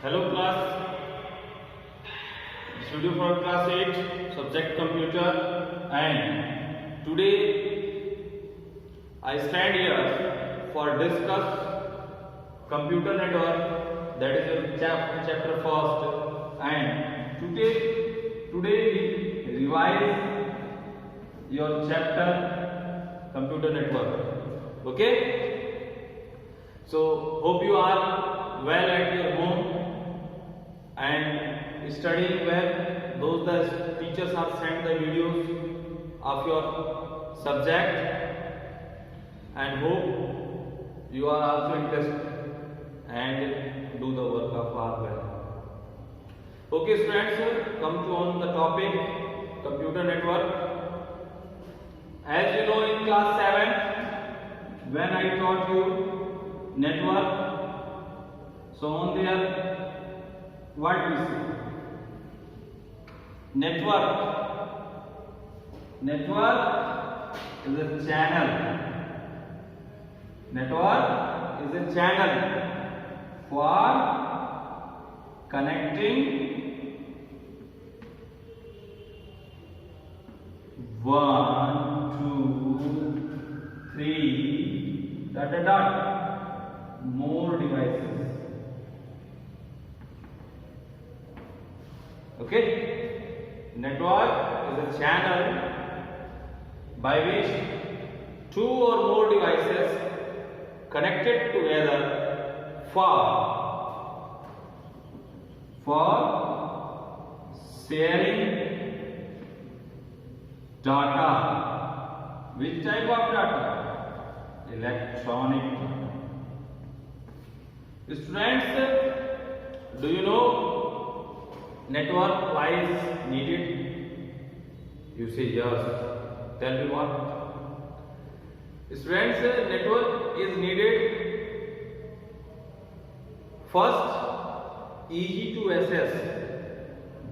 Hello class, studio for class 8, subject computer, and today I stand here for discuss computer network, that is your chapter first, and today we revise your chapter computer network. Okay, so hope you are well at your home and studying well. Those the teachers have sent the videos of your subject, and hope you are also interested and do the work of our well. Okay students, come to on the topic computer network. As you know, in class 7 when I taught you network, so on there what we see? Network is a channel. Network is a channel for connecting one, two, three, more devices. Okay, network is a channel by which two or more devices connected together for sharing data. Which type of data? Electronic data. Students, do you know network why is needed? You say yes. Tell me what? Students, network is needed first, easy to access.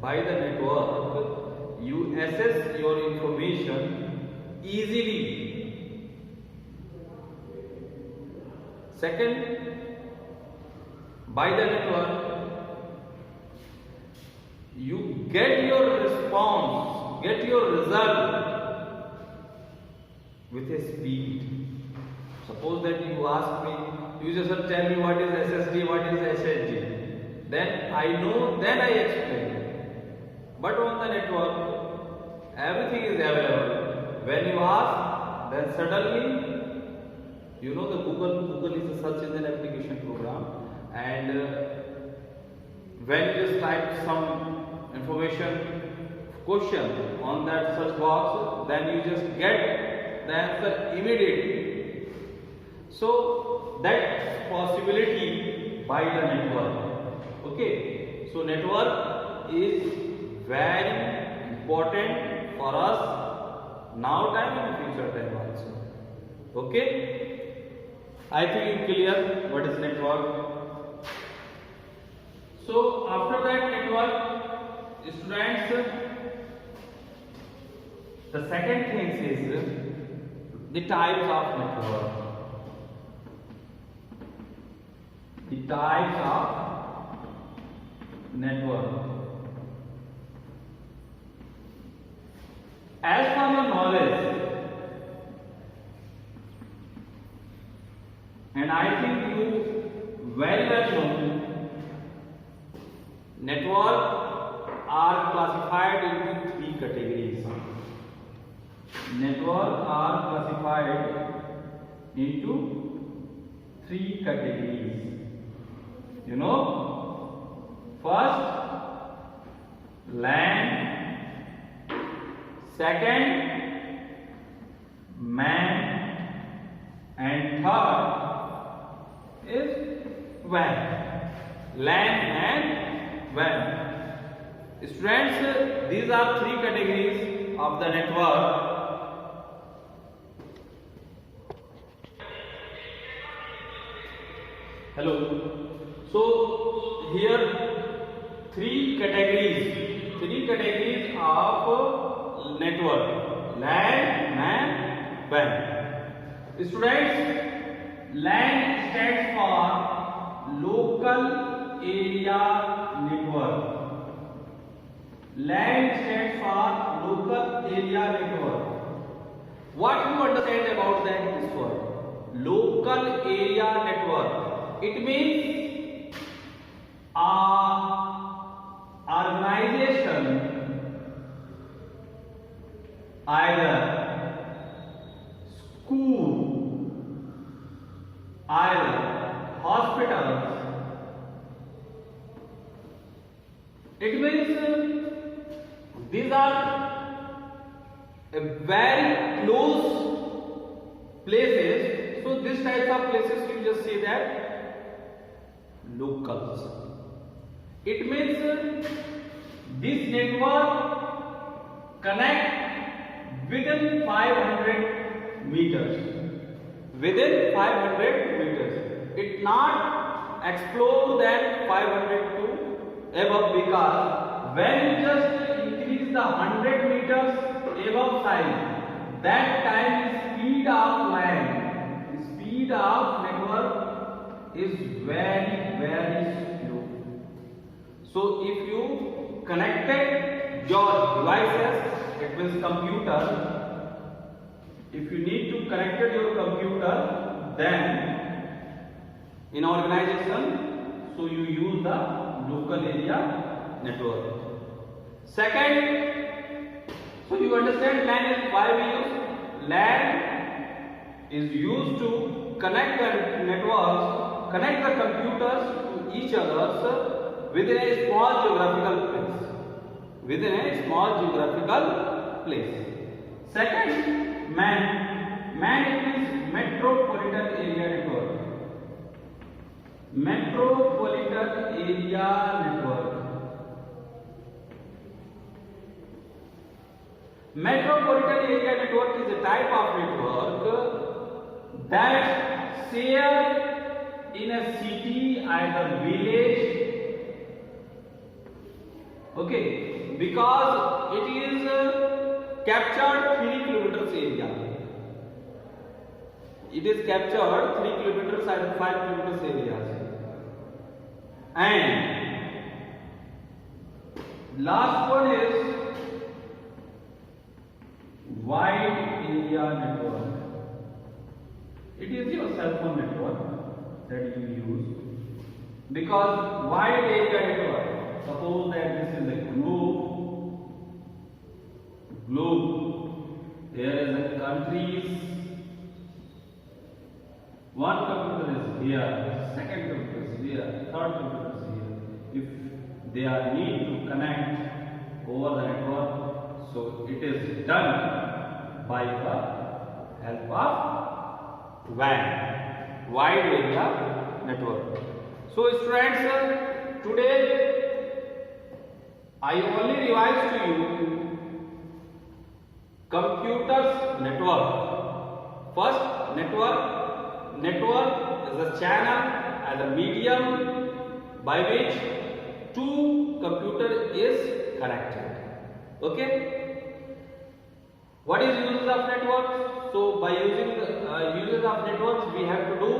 By the network, you access your information easily. Second, by the network, you get your response, get your result with a speed. Suppose that you ask me, you just tell me what is SSD, what is SSD. Then I know, then I explain. But on the network, everything is available. When you ask, then suddenly, you know the Google is a search engine application program, and when you just type some information question on that search box, then you just get the answer immediately. So that possibility by the network. Okay, so network is very important for us now time and future time also. Okay, I think you clear what is network. So after that network, students, the second thing is the types of network. The types of network. As per your knowledge, and I think you very well know, network are classified into three categories. Network are classified into three categories. You know, first LAN, second MAN, and third is WAN. LAN and WAN. Students, these are three categories of the network. Hello. So here three categories of network: LAN, MAN, WAN. Students, LAN stands for local area network. LAN stands for local area network. What you understand about that this word? Local area network. It means a organization, either school, either hospitals. It means these are a very close places. So this types of places you just say that locals. It means this network connect within 500 meters. Within 500 meters. It not explore than 500 to above, because when you just increase the 100 meters above size, that time speed of line, speed of network is very slow. So if you connected your devices, it means computer, if you need to connect your computer, then in organization, so you use the local area network. Second, so you understand LAN is why we use LAN is used to connect the networks, connect the computers to each other within a small geographical place. Within a small geographical place. Second, MAN. MAN is metropolitan area network. Metropolitan area network. Metropolitan area network is a type of network that share in a city, either village, okay, because it is captured 3 kilometers area. It is captured 3 kilometers and 5 kilometers areas. And last one is wide area network. It is your cell phone network that you use, because wide area network, suppose that this is a globe, there is a countries, one computer is here, second computer is here, third computer is here. If they are need to connect over the network, so it is done by the help of WAN, wide area network. So students, today I only revise to you computers network. First, network is a channel as a medium by which two computer is connected. Okay. What is uses of networks? So by using uses of networks, we have to do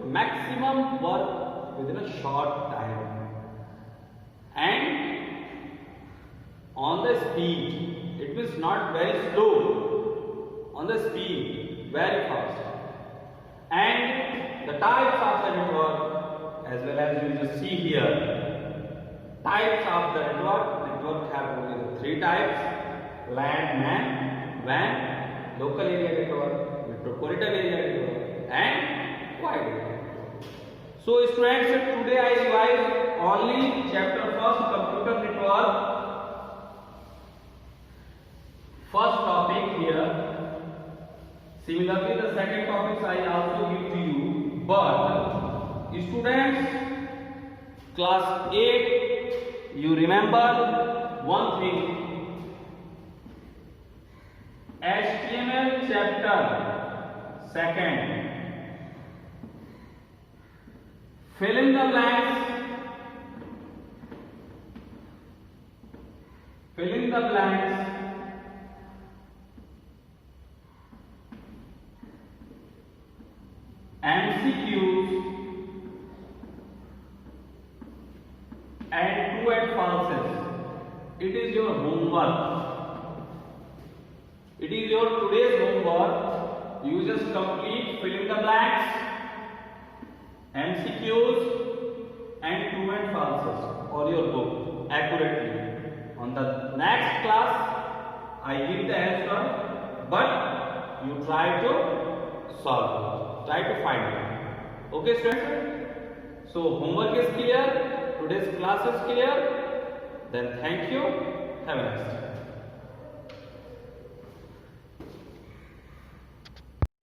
maximum work within a short time, and on the speed. It means not very slow, on the speed, very fast. And the types of the network, as well as you just see here, types of the network have only 3 types: LAN, MAN, WAN, local area network, metropolitan area network, and wide area network. So students, today I revise only chapter 1st, computer network. First topic here. Similarly, the second topics I also give to you. But students, class 8, you remember one thing. HTML chapter 2nd. Fill in the blanks. Fill in the blanks. MCQs it is your homework. It is your today's homework. You just complete, fill in the blanks, MCQs and true and falses for your book accurately. On the next class, I give the answer, but you try to solve it. Try to find it. Okay, students? So homework is clear. Today's class is clear. Then thank you. Have a nice day.